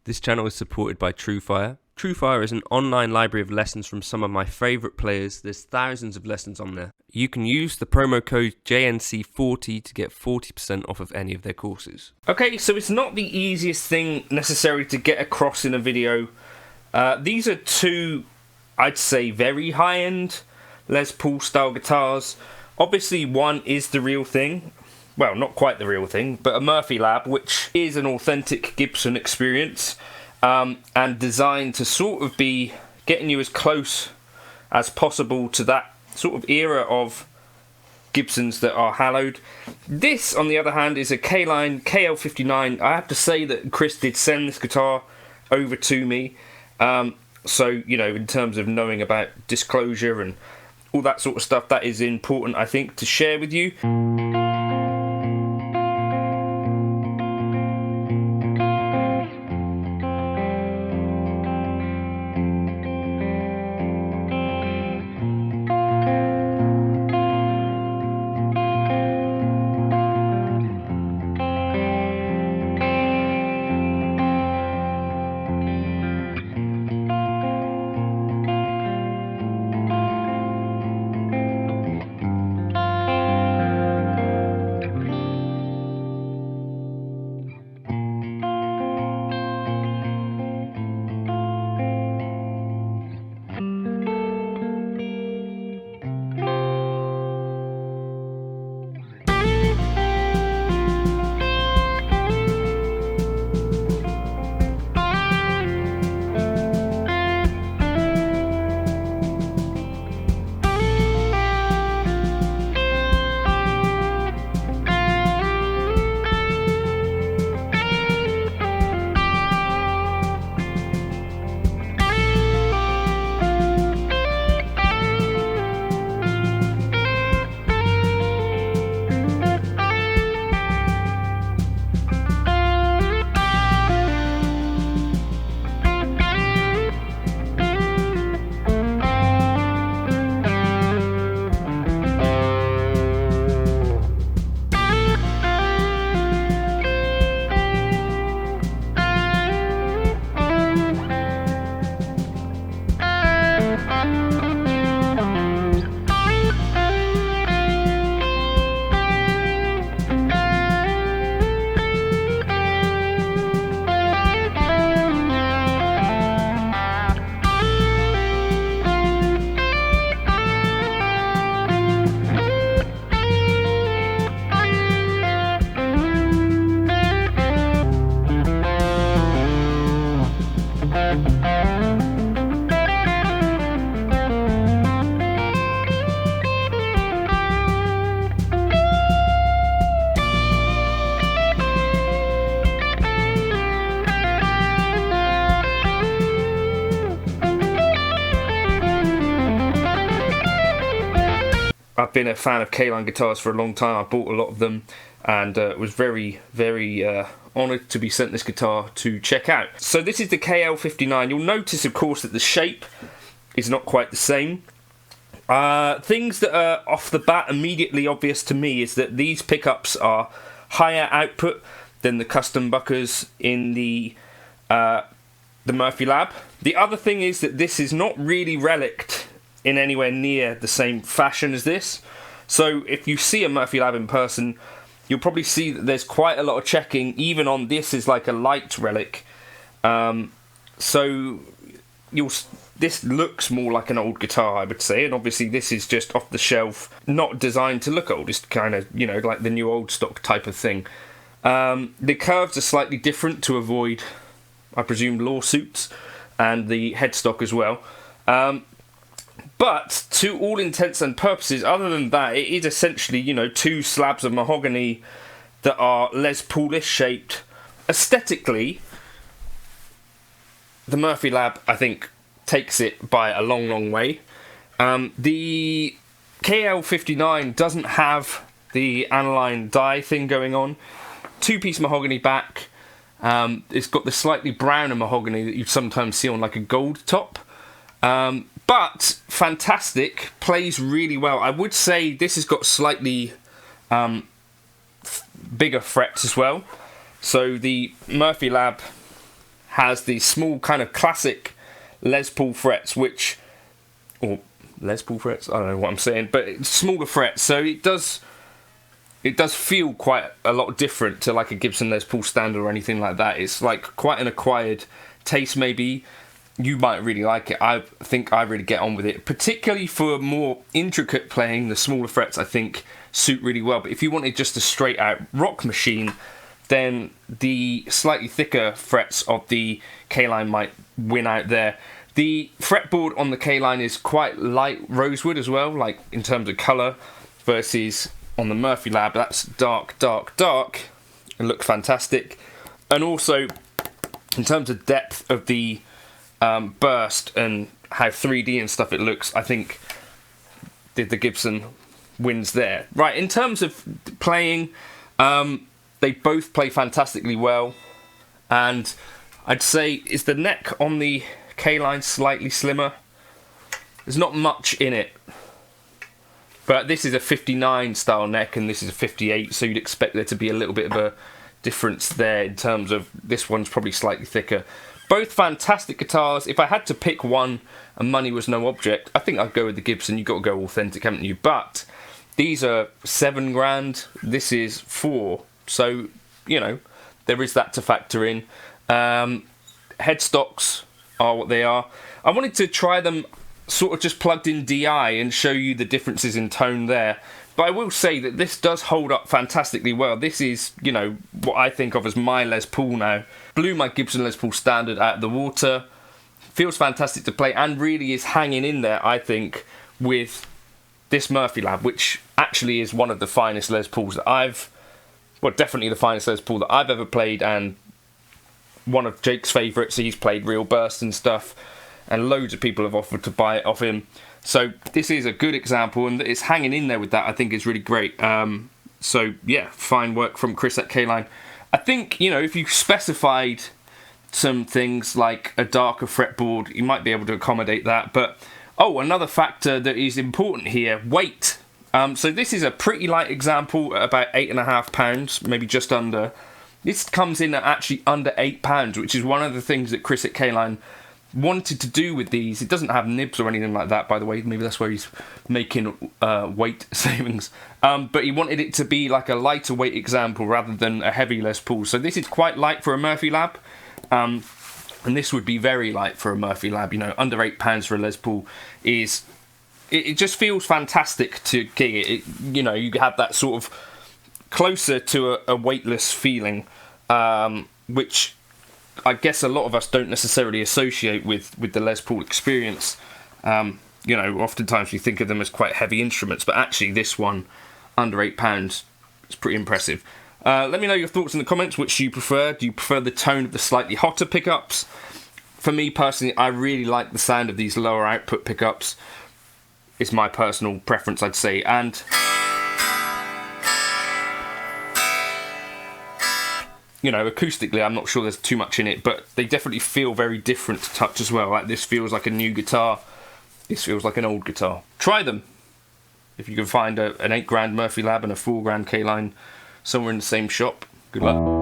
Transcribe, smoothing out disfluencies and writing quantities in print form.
This channel is supported by Truefire. Truefire is an online library of lessons from some of my favourite players. There's thousands of lessons on there. You can use the promo code JNC40 to get 40% off of any of their courses. Okay, so it's not the easiest thing necessarily to get across in a video. These are two, I'd say, very high-end Les Paul style guitars. Obviously one is the real thing. Well, not quite the real thing, but a Murphy Lab, which is an authentic Gibson experience, and designed to sort of be getting you as close as possible to that sort of era of Gibsons that are hallowed. This, on the other hand, is a K-Line KL59. I have to say that Chris did send this guitar over to me, so, you know, in terms of knowing about disclosure and all that sort of stuff, that is important, I think, to share with you. I've been a fan of K-Line guitars for a long time. I bought a lot of them and was very, very honoured to be sent this guitar to check out. So this is the KL59. You'll notice, of course, that the shape is not quite the same. Things that are off the bat immediately obvious to me is that these pickups are higher output than the custom buckers in the Murphy Lab. The other thing is that this is not really reliced in anywhere near the same fashion as this. So if you see a Murphy Lab in person, you'll probably see that there's quite a lot of checking, even on this is like a light relic. So this looks more like an old guitar, I would say, and obviously this is just off the shelf, not designed to look old. It's kind of, you know, like the new old stock type of thing. The curves are slightly different to avoid, I presume, lawsuits, and the headstock as well. But to all intents and purposes, other than that, it is essentially, you know, two slabs of mahogany that are Les Paulish shaped. Aesthetically, the Murphy Lab, I think, takes it by a long, long way. The KL59 doesn't have the aniline dye thing going on. Two-piece mahogany back. It's got the slightly browner mahogany that you sometimes see on like a gold top. But fantastic, plays really well. I would say this has got slightly bigger frets as well. So the Murphy Lab has these small kind of classic Les Paul frets, or Les Paul frets, I don't know what I'm saying, but it's smaller frets, so it does feel quite a lot different to like a Gibson Les Paul standard or anything like that. It's like quite an acquired taste maybe. You might really like it. I think I really get on with it, particularly for more intricate playing. The smaller frets I think suit really well, but if you wanted just a straight out rock machine, then the slightly thicker frets of the K-Line might win out there. The fretboard on the K-Line is quite light rosewood as well, like in terms of colour, versus on the Murphy Lab, that's dark, dark, dark. It looks fantastic. And also, in terms of depth of the burst and how 3D and stuff it looks, I think the Gibson wins there. Right, in terms of playing, they both play fantastically well. And I'd say, is the neck on the K-Line slightly slimmer? There's not much in it. But this is a 59 style neck and this is a 58, so you'd expect there to be a little bit of a difference there in terms of this one's probably slightly thicker. Both fantastic guitars. If I had to pick one and money was no object, I think I'd go with the Gibson. You've got to go authentic, haven't you? But these are $7,000, this is 4, so, you know, there is that to factor in. Headstocks are what they are. I wanted to try them sort of just plugged in DI and show you the differences in tone there. But I will say that this does hold up fantastically well. This is, you know, what I think of as my Les Paul now. Blew my Gibson Les Paul standard out of the water. Feels fantastic to play and really is hanging in there, I think, with this Murphy Lab, which actually is one of the finest Les Pauls that definitely the finest Les Paul that I've ever played, and one of Jake's favourites. He's played real bursts and stuff, and loads of people have offered to buy it off him. So this is a good example, and it's hanging in there with that. I think is really great. So yeah, fine work from Chris at K-Line. I think, you know, if you specified some things like a darker fretboard, you might be able to accommodate that. But another factor that is important here: weight. So this is a pretty light example at about £8.5, maybe just under. This comes in at actually under £8, which is one of the things that Chris at K-Line wanted to do with these. It doesn't have nibs or anything like that, by the way. Maybe that's where he's making weight savings. But he wanted it to be like a lighter weight example rather than a heavy Les Paul. So this is quite light for a Murphy Lab. And this would be very light for a Murphy Lab. You know, under £8 for a Les Paul is... It just feels fantastic to gig it. You know, you have that sort of closer to a weightless feeling, which I guess a lot of us don't necessarily associate with the Les Paul experience. You know, oftentimes we think of them as quite heavy instruments, but actually this one, under £8, is pretty impressive. Let me know your thoughts in the comments, which you prefer. Do you prefer the tone of the slightly hotter pickups? For me personally, I really like the sound of these lower output pickups. It's my personal preference, I'd say. And you know, acoustically, I'm not sure there's too much in it, but they definitely feel very different to touch as well. Like, this feels like a new guitar. This feels like an old guitar. Try them. If you can find an £8,000 Murphy Lab and a £4,000 K-Line somewhere in the same shop, good luck.